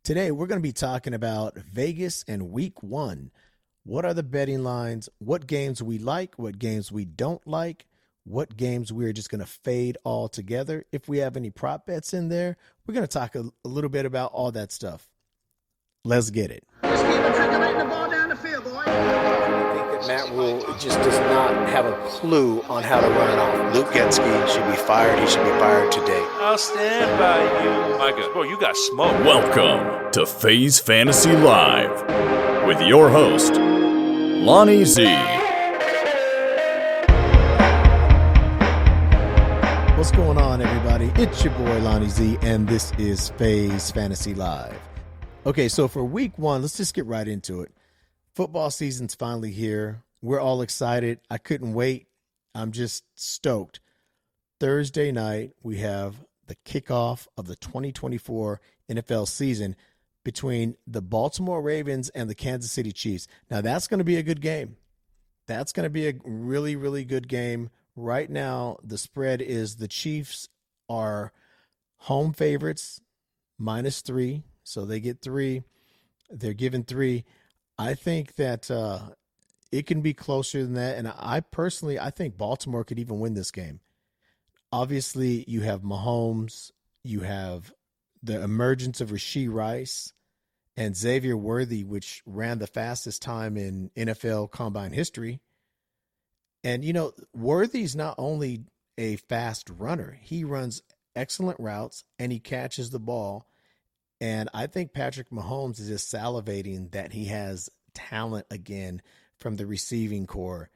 Today, we're going to be talking about Vegas and week one. What are the betting lines? What games we like? What games we don't like? What games we're just going to fade altogether? If we have any prop bets in there, we're going to talk a little bit about all that stuff. Let's get it. Just keep matriculating the ball down the field, boy. I think that Matt Rule just does not have a clue on how to run it off. Luke Getsky should be fired. He should be fired today. I'll stand by you. My God, bro, you got smoke. Welcome to FaZe Fantasy Live with your host, Lonnie Z. What's going on, everybody? It's your boy, Lonnie Z, and this is FaZe Fantasy Live. Okay, so for week one, let's just get right into it. Football season's finally here. We're all excited. I couldn't wait. I'm just stoked. Thursday night, we have the kickoff of the 2024 NFL season between the Baltimore Ravens and the Kansas City Chiefs. Now, that's going to be a good game. That's going to be a really, really good game. Right now, the spread is the Chiefs are home favorites, -3. So they get 3. They're given 3. I think that it can be closer than that. And I think Baltimore could even win this game. Obviously, you have Mahomes. You have the emergence of Rashee Rice and Xavier Worthy, which ran the fastest time in NFL combine history. And, you know, Worthy's not only a fast runner, he runs excellent routes and he catches the ball. And I think Patrick Mahomes is just salivating that he has talent again from the receiving core.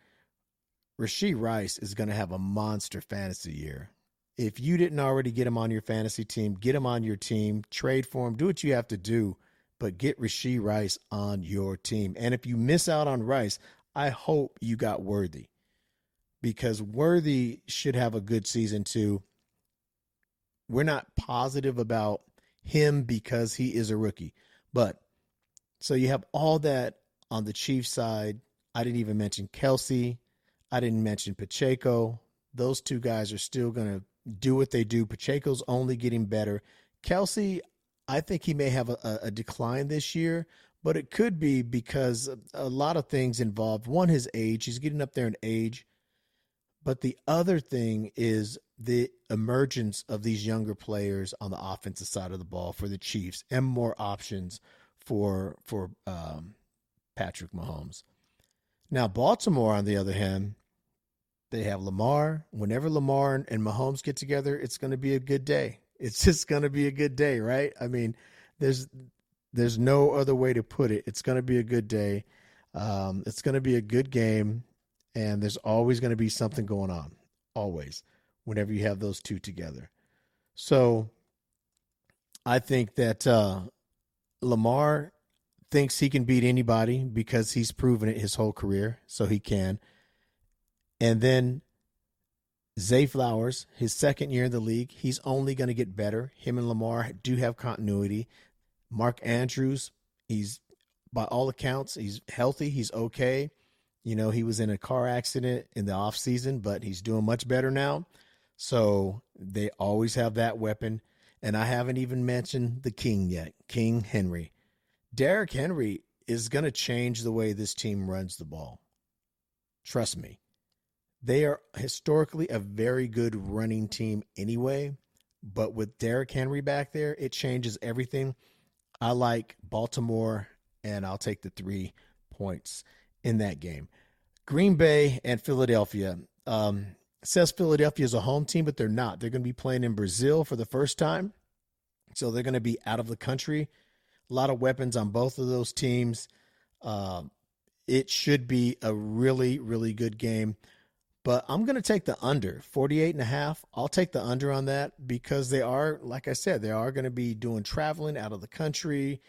Rashee Rice is going to have a monster fantasy year. If you didn't already get him on your fantasy team, get him on your team, trade for him, do what you have to do, but get Rashee Rice on your team. And if you miss out on Rice, I hope you got Worthy, because Worthy should have a good season too. We're not positive about him because he is a rookie. But so you have all that on the Chiefs side. I didn't even mention Kelsey. I didn't mention Pacheco. Those two guys are still going to do what they do. Pacheco's only getting better. Kelsey, I think he may have a decline this year, but it could be because a lot of things involved. One, his age. He's getting up there in age. But the other thing is the emergence of these younger players on the offensive side of the ball for the Chiefs and more options for Patrick Mahomes. Now, Baltimore, on the other hand, they have Lamar. Whenever Lamar and Mahomes get together, it's going to be a good day. It's just going to be a good day, right? I mean, there's no other way to put it. It's going to be a good day. It's going to be a good game. And there's always going to be something going on, always, whenever you have those two together. So I think that Lamar thinks he can beat anybody because he's proven it his whole career, so he can. And then Zay Flowers, his second year in the league, he's only going to get better. Him and Lamar do have continuity. Mark Andrews, he's, by all accounts, he's healthy, he's okay. You know, he was in a car accident in the offseason, but he's doing much better now. So they always have that weapon. And I haven't even mentioned the king yet, King Henry. Derrick Henry is going to change the way this team runs the ball. Trust me. They are historically a very good running team anyway. But with Derrick Henry back there, it changes everything. I like Baltimore, and I'll take the 3 points in that game. Green Bay and Philadelphia. It says Philadelphia is a home team, but they're not. They're going to be playing in Brazil for the first time. So they're going to be out of the country. A lot of weapons on both of those teams. It should be a really, really good game. But I'm going to take the under, 48.5. I'll take the under on that because they are, like I said, they are going to be doing traveling out of the country.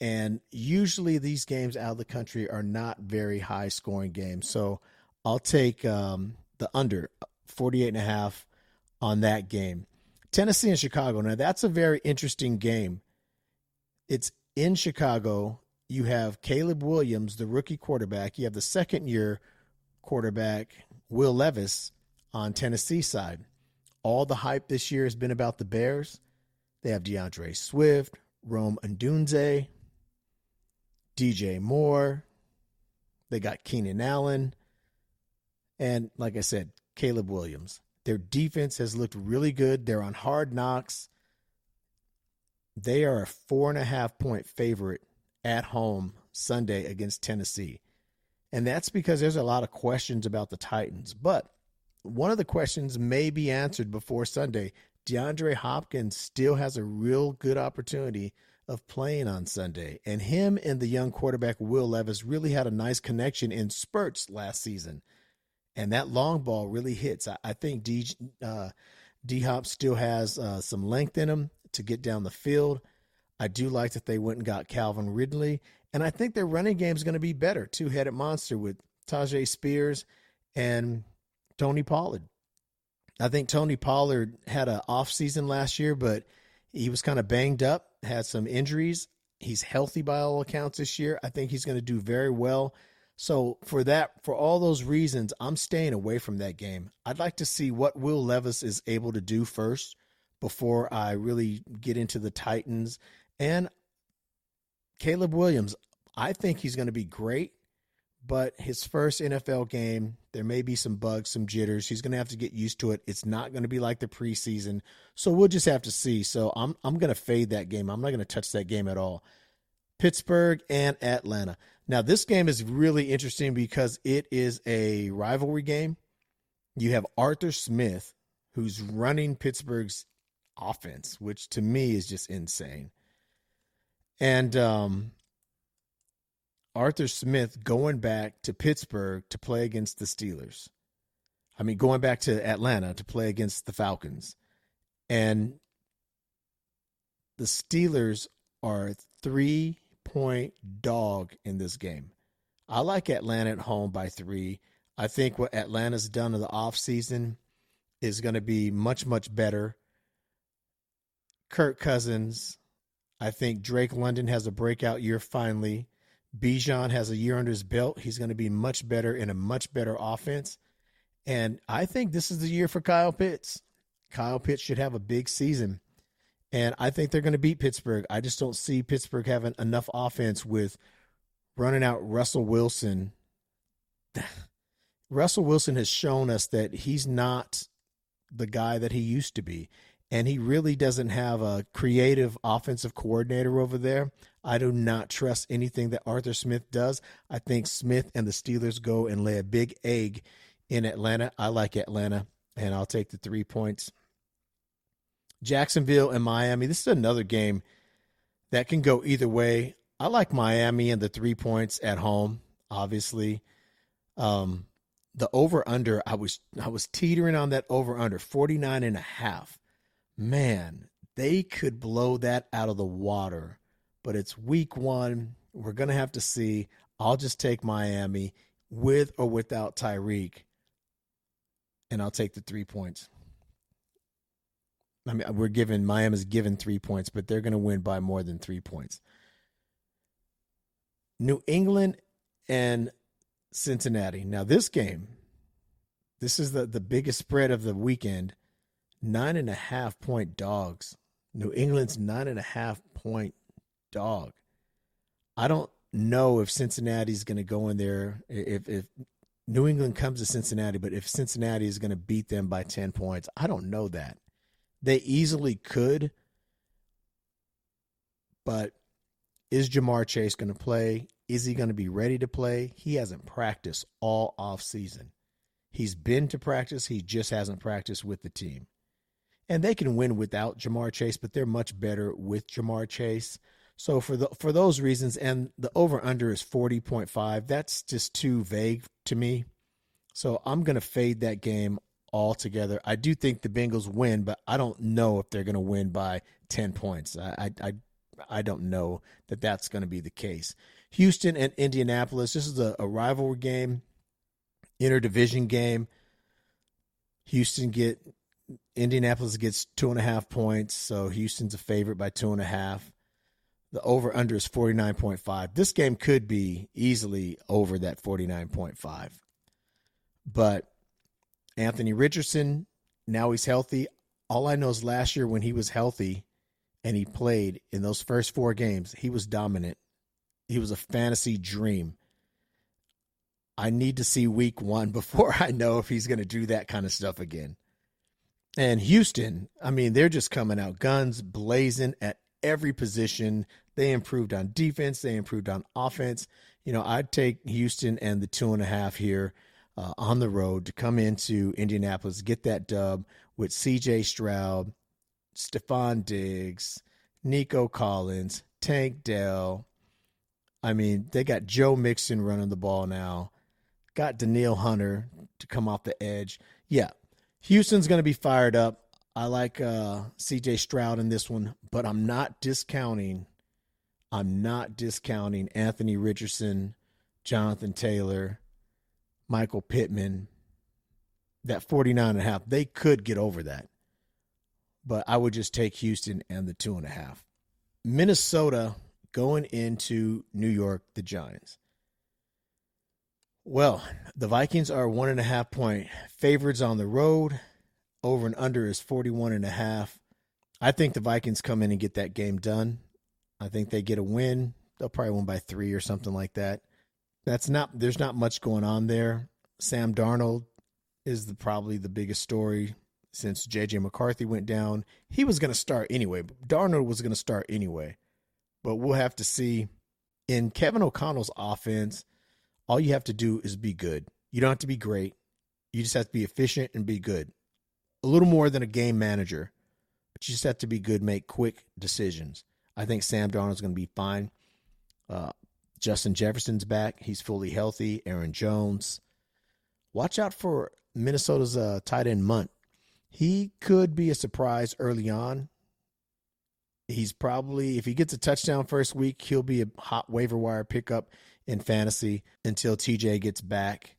And usually these games out of the country are not very high scoring games. So I'll take the under 48.5 on that game. Tennessee and Chicago. Now that's a very interesting game. It's in Chicago. You have Caleb Williams, the rookie quarterback. You have the second year quarterback, Will Levis, on Tennessee side. All the hype this year has been about the Bears. They have DeAndre Swift, Rome Ndunze, DJ Moore. They got Keenan Allen. And like I said, Caleb Williams. Their defense has looked really good. They're on Hard Knocks. They are a 4.5-point favorite at home Sunday against Tennessee. And that's because there's a lot of questions about the Titans. But one of the questions may be answered before Sunday. DeAndre Hopkins still has a real good opportunity of playing on Sunday. And him and the young quarterback Will Levis really had a nice connection in spurts last season. And that long ball really hits. I think D-Hop still has some length in him to get down the field. I do like that they went and got Calvin Ridley. And I think their running game is going to be better. Two-headed monster with Tajay Spears and Tony Pollard. I think Tony Pollard had an off season last year, but he was kind of banged up, had some injuries. He's healthy by all accounts this year. I think he's going to do very well. So for all those reasons, I'm staying away from that game. I'd like to see what Will Levis is able to do first before I really get into the Titans. And Caleb Williams, I think he's going to be great, but his first NFL game, there may be some bugs, some jitters. He's going to have to get used to it. It's not going to be like the preseason. So we'll just have to see. So I'm going to fade that game. I'm not going to touch that game at all. Pittsburgh and Atlanta. Now, this game is really interesting because it is a rivalry game. You have Arthur Smith, who's running Pittsburgh's offense, which to me is just insane. And Arthur Smith going back to Pittsburgh to play against the Steelers. I mean, going back to Atlanta to play against the Falcons. And the Steelers are a 3-point dog in this game. I like Atlanta at home by 3. I think what Atlanta's done in the offseason is going to be much, much better. Kirk Cousins. I think Drake London has a breakout year finally. Bijan has a year under his belt. He's going to be much better in a much better offense. And I think this is the year for Kyle Pitts. Kyle Pitts should have a big season. And I think they're going to beat Pittsburgh. I just don't see Pittsburgh having enough offense with running out Russell Wilson. Russell Wilson has shown us that he's not the guy that he used to be. And he really doesn't have a creative offensive coordinator over there. I do not trust anything that Arthur Smith does. I think Smith and the Steelers go and lay a big egg in Atlanta. I like Atlanta, and I'll take the 3 points. Jacksonville and Miami. This is another game that can go either way. I like Miami and the 3 points at home, obviously. The over-under, I was teetering on that over-under, 49.5. Man, they could blow that out of the water. But it's week 1. We're going to have to see. I'll just take Miami with or without Tyreek, and I'll take the 3 points. I mean, Miami's given 3 points, but they're going to win by more than 3 points. New England and Cincinnati. Now, this game, this is the biggest spread of the weekend. 9.5-point dogs. New England's 9.5-point dog. I don't know if Cincinnati's going to go in there. If New England comes to Cincinnati, but if Cincinnati is going to beat them by 10 points, I don't know that. They easily could, but is Jamar Chase going to play? Is he going to be ready to play? He hasn't practiced all offseason. He's been to practice. He just hasn't practiced with the team. And they can win without Jamar Chase, but they're much better with Jamar Chase. So for those reasons, and the over-under is 40.5, that's just too vague to me. So I'm going to fade that game altogether. I do think the Bengals win, but I don't know if they're going to win by 10 points. I don't know that that's going to be the case. Houston and Indianapolis, this is a rivalry game, interdivision game. Indianapolis gets 2.5 points, so Houston's a favorite by 2.5. The over-under is 49.5. This game could be easily over that 49.5. But Anthony Richardson, now he's healthy. All I know is last year when he was healthy and he played in those first 4 games. He was dominant. He was a fantasy dream. I need to see week 1 before I know if he's going to do that kind of stuff again. And Houston, I mean, they're just coming out guns blazing at every position. They improved on defense. They improved on offense. You know, I'd take Houston and the 2.5 here on the road to come into Indianapolis, get that dub with C.J. Stroud, Stephon Diggs, Nico Collins, Tank Dell. I mean, they got Joe Mixon running the ball now. Got Danielle Hunter to come off the edge. Yeah, Houston's going to be fired up. I like C.J. Stroud in this one, but I'm not discounting Anthony Richardson, Jonathan Taylor, Michael Pittman. That 49.5, they could get over that. But I would just take Houston and the 2.5. Minnesota going into New York, the Giants. Well, the Vikings are 1.5 point favorites on the road. Over and under is 41.5. I think the Vikings come in and get that game done. I think they get a win. They'll probably win by 3 or something like that. There's not much going on there. Sam Darnold is probably the biggest story since J.J. McCarthy went down. He was going to start anyway. Darnold was going to start anyway. But we'll have to see. In Kevin O'Connell's offense, all you have to do is be good. You don't have to be great. You just have to be efficient and be good. A little more than a game manager. But you just have to be good, make quick decisions. I think Sam Darnold's going to be fine. Justin Jefferson's back. He's fully healthy. Aaron Jones. Watch out for Minnesota's tight end Munt. He could be a surprise early on. He's probably, if he gets a touchdown first week, he'll be a hot waiver wire pickup in fantasy until TJ gets back.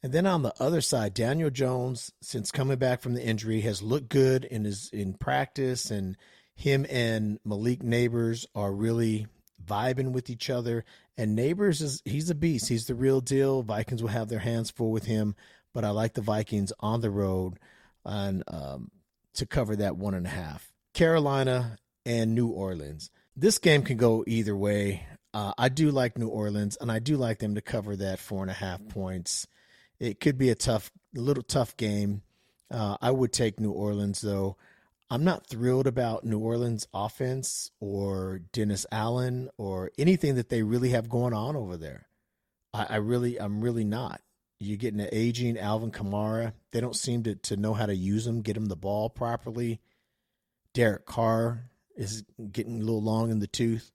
And then on the other side, Daniel Jones, since coming back from the injury, has looked good in practice, and him and Malik Neighbors are really vibing with each other. And Neighbors he's a beast. He's the real deal. Vikings will have their hands full with him, but I like the Vikings on the road and to cover that 1.5. Carolina and New Orleans. This game can go either way. I do like New Orleans, and I do like them to cover that 4.5 points. It could be a little tough game. I would take New Orleans, though. I'm not thrilled about New Orleans offense or Dennis Allen or anything that they really have going on over there. I'm really not. You're getting an aging Alvin Kamara. They don't seem to know how to use him, get him the ball properly. Derek Carr is getting a little long in the tooth.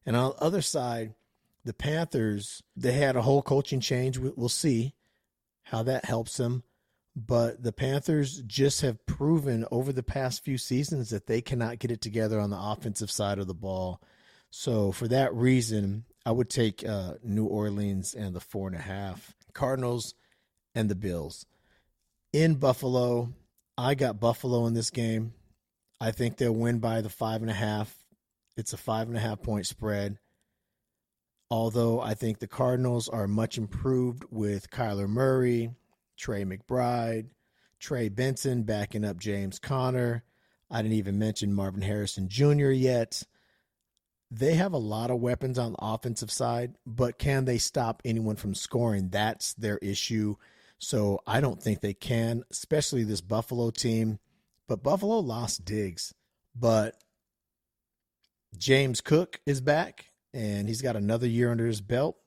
And on the other side, the Panthers, they had a whole coaching change. We'll see how that helps them. But the Panthers just have proven over the past few seasons that they cannot get it together on the offensive side of the ball. So for that reason, I would take New Orleans and the 4.5. Cardinals and the Bills. In Buffalo, I got Buffalo in this game. I think they'll win by the 5.5. It's a 5.5 point spread. Although I think the Cardinals are much improved with Kyler Murray, Trey McBride, Trey Benson backing up James Conner. I didn't even mention Marvin Harrison Jr. yet. They have a lot of weapons on the offensive side, but can they stop anyone from scoring? That's their issue. So I don't think they can, especially this Buffalo team. But Buffalo lost Diggs. But James Cook is back, and he's got another year under his belt.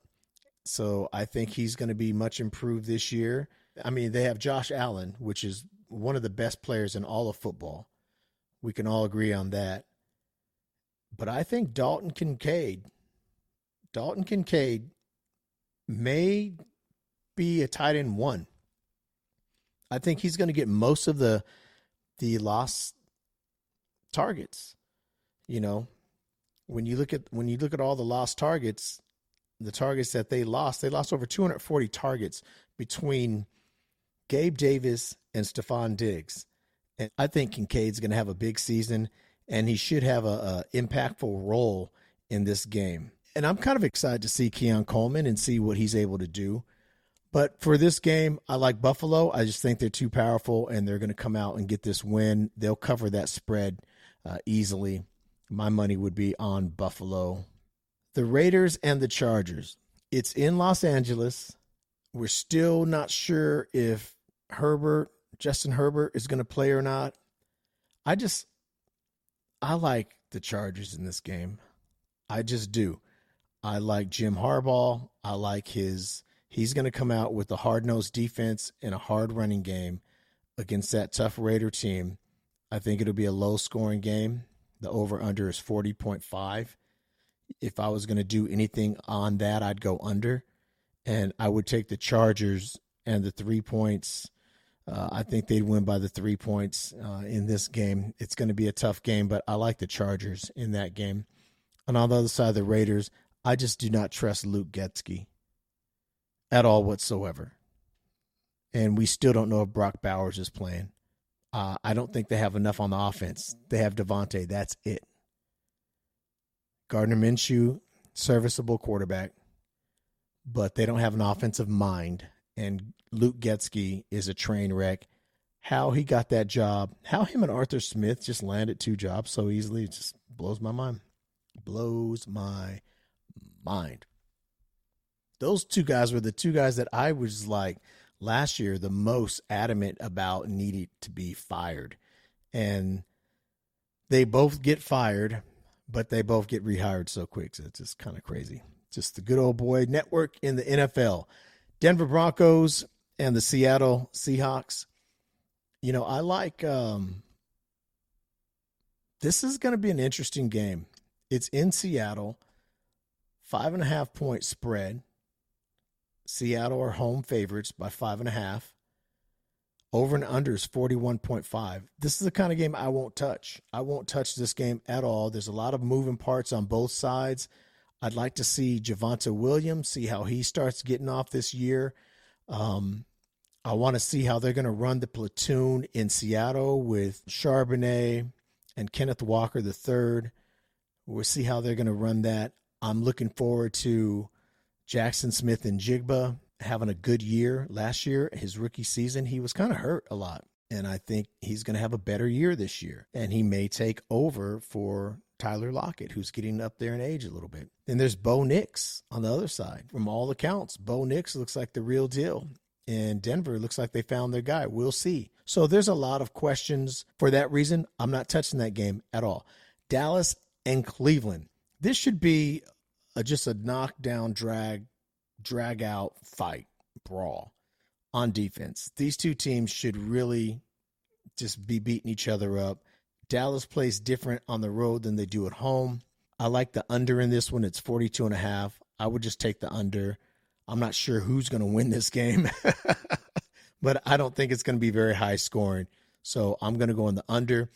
So I think he's going to be much improved this year. I mean, they have Josh Allen, which is one of the best players in all of football. We can all agree on that. But I think Dalton Kincaid may be a tight end 1. I think he's going to get most of the lost targets. You know, when you look at all the lost targets, the targets that they lost over 240 targets between Gabe Davis and Stephon Diggs. And I think Kincaid's going to have a big season, and he should have a impactful role in this game. And I'm kind of excited to see Keon Coleman and see what he's able to do. But for this game, I like Buffalo. I just think they're too powerful, and they're going to come out and get this win. They'll cover that spread easily. My money would be on Buffalo. The Raiders and the Chargers. It's in Los Angeles. We're still not sure if Justin Herbert is going to play or not. I like the Chargers in this game. I just do. I like Jim Harbaugh. I like he's going to come out with a hard-nosed defense and a hard running game against that tough Raider team. I think it'll be a low-scoring game. The over-under is 40.5. If I was going to do anything on that, I'd go under. And I would take the Chargers and the 3 points. I think they'd win by the 3 points in this game. It's going to be a tough game, but I like the Chargers in that game. And on the other side of the Raiders, I just do not trust Luke Getsky at all whatsoever. And we still don't know if Brock Bowers is playing. I don't think they have enough on the offense. They have Devontae. That's it. Gardner Minshew, serviceable quarterback, but they don't have an offensive mind. And Luke Getsky is a train wreck. How he got that job, how him and Arthur Smith just landed 2 jobs so easily, it just blows my mind. Blows my mind. Those 2 guys were the 2 guys that I was like last year the most adamant about needing to be fired. And they both get fired, but they both get rehired so quick. So it's just kind of crazy. Just the good old boy network in the NFL. Denver Broncos and the Seattle Seahawks. You know, I like this is going to be an interesting game. It's in Seattle, 5.5 point spread. Seattle are home favorites by 5.5. Over and under is 41.5. This is the kind of game I won't touch. I won't touch this game at all. There's a lot of moving parts on both sides. I'd like to see Javonte Williams, see how he starts getting off this year. I want to see how they're going to run the platoon in Seattle with Charbonnet and Kenneth Walker III. We'll see how they're going to run that. I'm looking forward to Jackson Smith and Jigba having a good year last year. His rookie season, he was kind of hurt a lot. And I think he's going to have a better year this year. And he may take over for Tyler Lockett, who's getting up there in age a little bit. Then there's Bo Nix on the other side. From all accounts, Bo Nix looks like the real deal. And Denver looks like they found their guy. We'll see. So there's a lot of questions. For that reason, I'm not touching that game at all. Dallas and Cleveland. This should be just a knockdown, drag out fight, brawl on defense. These 2 teams should really just be beating each other up. Dallas plays different on the road than they do at home. I like the under in this one. It's 42.5. I would just take the under. I'm not sure who's going to win this game, but I don't think it's going to be very high scoring. So I'm going to go in the under.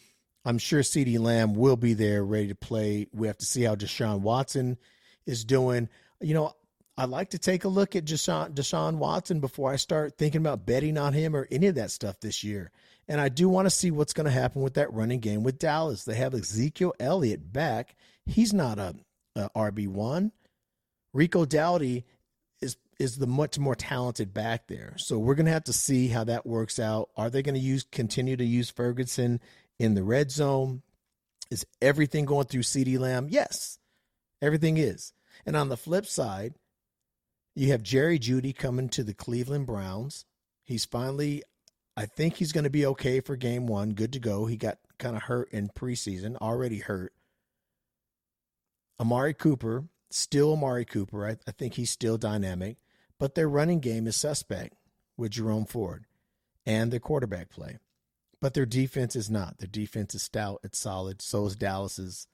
I'm sure CeeDee Lamb will be there ready to play. We have to see how Deshaun Watson is doing. You know, I like to take a look at Deshaun Watson before I start thinking about betting on him or any of that stuff this year. And I do want to see what's going to happen with that running game with Dallas. They have Ezekiel Elliott back. He's not a RB1. Rico Dowdy is the much more talented back there. So we're going to have to see how that works out. Are they going to continue to use Ferguson in the red zone? Is everything going through CeeDee Lamb? Yes, everything is. And on the flip side, you have Jerry Jeudy coming to the Cleveland Browns. He's finally, I think he's going to be okay for game 1. Good to go. He got kind of hurt in preseason, already hurt. Amari Cooper, still Amari Cooper. I think he's still dynamic. But their running game is suspect with Jerome Ford and their quarterback play. But their defense is not. Their defense is stout. It's solid. So is Dallas's.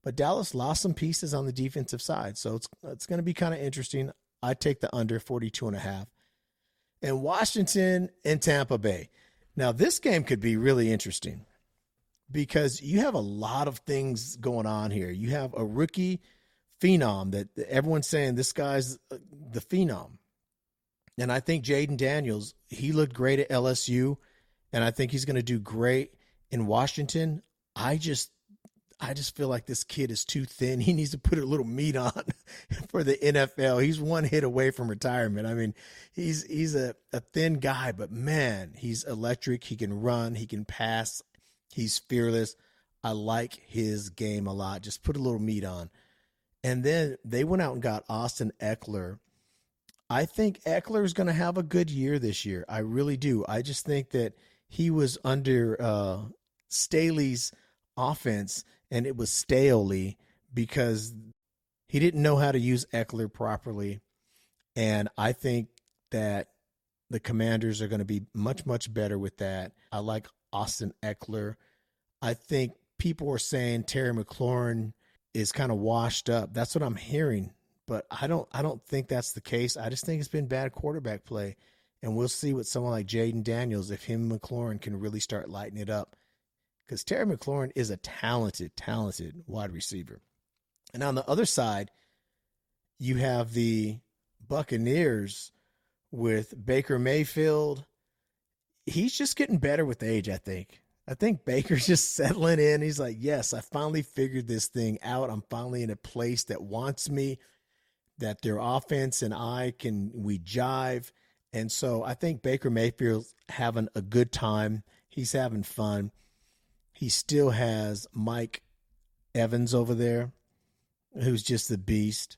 But Dallas lost some pieces on the defensive side. So it's going to be kind of interesting. I take the under 42.5. And Washington and Tampa Bay. Now, this game could be really interesting because you have a lot of things going on here. You have a rookie phenom that everyone's saying this guy's the phenom. And I think Jaden Daniels, he looked great at LSU, and I think he's going to do great in Washington. I just feel like this kid is too thin. He needs to put a little meat on for the NFL. He's one hit away from retirement. I mean, he's a thin guy, but man, he's electric. He can run. He can pass. He's fearless. I like his game a lot. Just put a little meat on. And then they went out and got Austin Eckler. I think Eckler is going to have a good year this year. I really do. I just think that he was under Staley's offense, and it was Staley because he didn't know how to use Eckler properly. And I think that the Commanders are going to be much, much better with that. I like Austin Eckler. I think people are saying Terry McLaurin is kind of washed up. That's what I'm hearing, but I don't think that's the case. I just think it's been bad quarterback play, and we'll see with someone like Jaden Daniels if him and McLaurin can really start lighting it up, because Terry McLaurin is a talented wide receiver. And on the other side, you have the Buccaneers with Baker Mayfield. He's just getting better with age, I think. I think Baker's just settling in. He's like, yes, I finally figured this thing out. I'm finally in a place that wants me, that their offense and we jive. And so I think Baker Mayfield's having a good time. He's having fun. He still has Mike Evans over there, who's just a beast.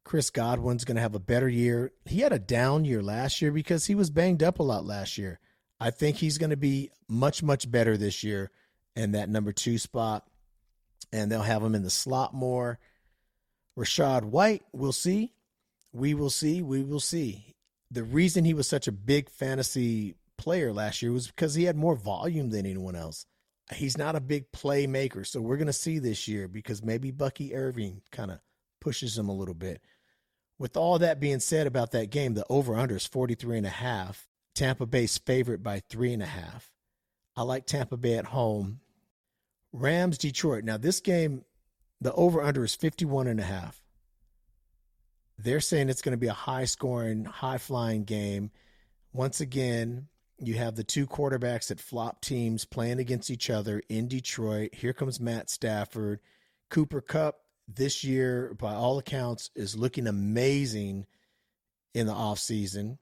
Chris Godwin's going to have a better year. He had a down year last year because he was banged up a lot last year. I think he's going to be much, much better this year in that number 2 spot, and they'll have him in the slot more. Rashad White, we'll see. We will see. We will see. The reason he was such a big fantasy player last year was because he had more volume than anyone else. He's not a big playmaker, so we're going to see this year because maybe Bucky Irving kind of pushes him a little bit. With all that being said about that game, the over-under is 43.5. Tampa Bay's favorite by 3.5. I like Tampa Bay at home. Rams, Detroit. Now this game, the over-under is 51.5. They're saying it's going to be a high-scoring, high-flying game. Once again, you have the 2 quarterbacks that flop teams playing against each other in Detroit. Here comes Matt Stafford. Cooper Kupp this year, by all accounts, is looking amazing in the offseason.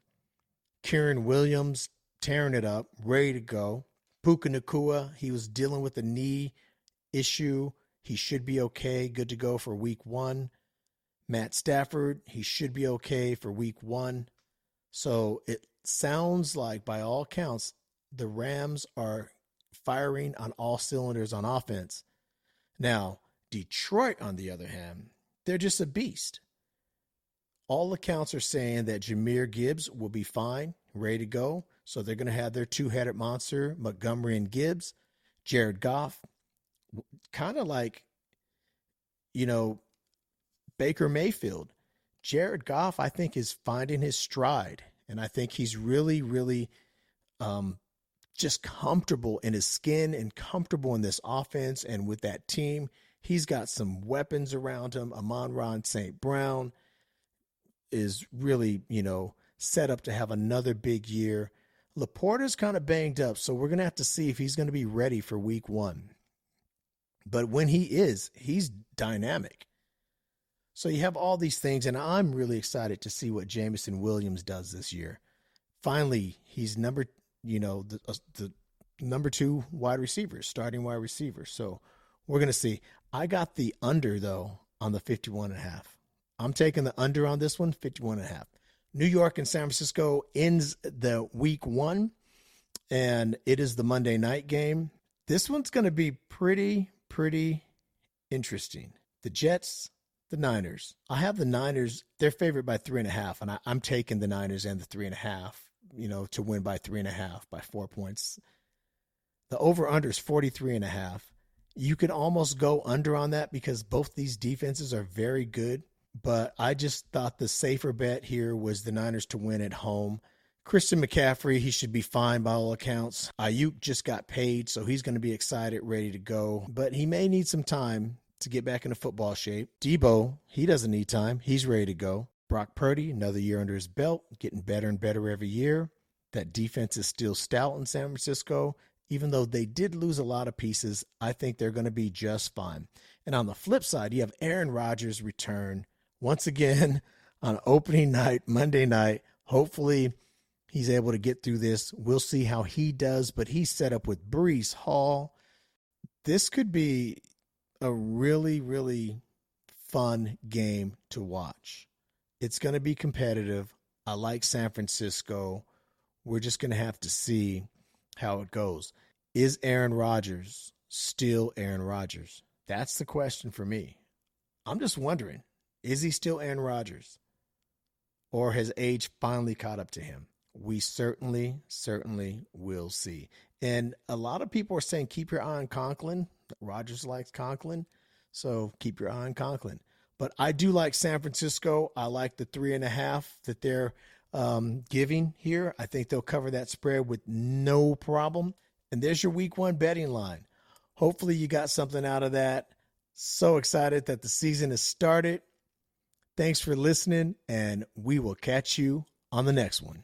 Kieran Williams tearing it up, ready to go. Puka Nacua, he was dealing with a knee issue. He should be okay, good to go for week 1. Matt Stafford, he should be okay for week 1. So it sounds like, by all accounts, the Rams are firing on all cylinders on offense. Now, Detroit, on the other hand, they're just a beast. All accounts are saying that Jahmyr Gibbs will be fine, ready to go. So they're going to have their 2-headed monster, Montgomery and Gibbs. Jared Goff, kind of like, Baker Mayfield. Jared Goff, I think, is finding his stride. And I think he's really, really just comfortable in his skin and comfortable in this offense and with that team. He's got some weapons around him. Amon-Ra St. Brown is really, set up to have another big year. Laporta's kind of banged up, so we're going to have to see if he's going to be ready for week 1. But when he is, he's dynamic. So you have all these things, and I'm really excited to see what Jameson Williams does this year. Finally, he's the number 2 wide receiver, starting wide receiver. So we're going to see. I got the under, though, on the 51.5. I'm taking the under on this one, 51.5. New York and San Francisco ends the week 1, and it is the Monday night game. This one's going to be pretty interesting. The Jets, the Niners. I have the Niners. They're favored by 3.5, and I'm taking the Niners and the 3.5, to win by 3.5 by 4 points. The over-under is 43.5. You could almost go under on that because both these defenses are very good. But I just thought the safer bet here was the Niners to win at home. Christian McCaffrey, he should be fine by all accounts. Ayuk just got paid, so he's going to be excited, ready to go. But he may need some time to get back into football shape. Debo, he doesn't need time. He's ready to go. Brock Purdy, another year under his belt, getting better and better every year. That defense is still stout in San Francisco. Even though they did lose a lot of pieces, I think they're going to be just fine. And on the flip side, you have Aaron Rodgers return once again on opening night, Monday night. Hopefully he's able to get through this. We'll see how he does, but he's set up with Breece Hall. this could be a really, really fun game to watch. It's going to be competitive. I like San Francisco. We're just going to have to see how it goes. Is Aaron Rodgers still Aaron Rodgers? That's the question for me. I'm just wondering, is he still Aaron Rodgers? Or has age finally caught up to him? We certainly will see. And a lot of people are saying, keep your eye on Conklin. Rodgers likes Conklin, so keep your eye on Conklin. But I do like San Francisco. I like the 3.5 that they're giving here. I think they'll cover that spread with no problem. And there's your week 1 betting line. Hopefully you got something out of that. So excited that the season has started. Thanks for listening, and we will catch you on the next one.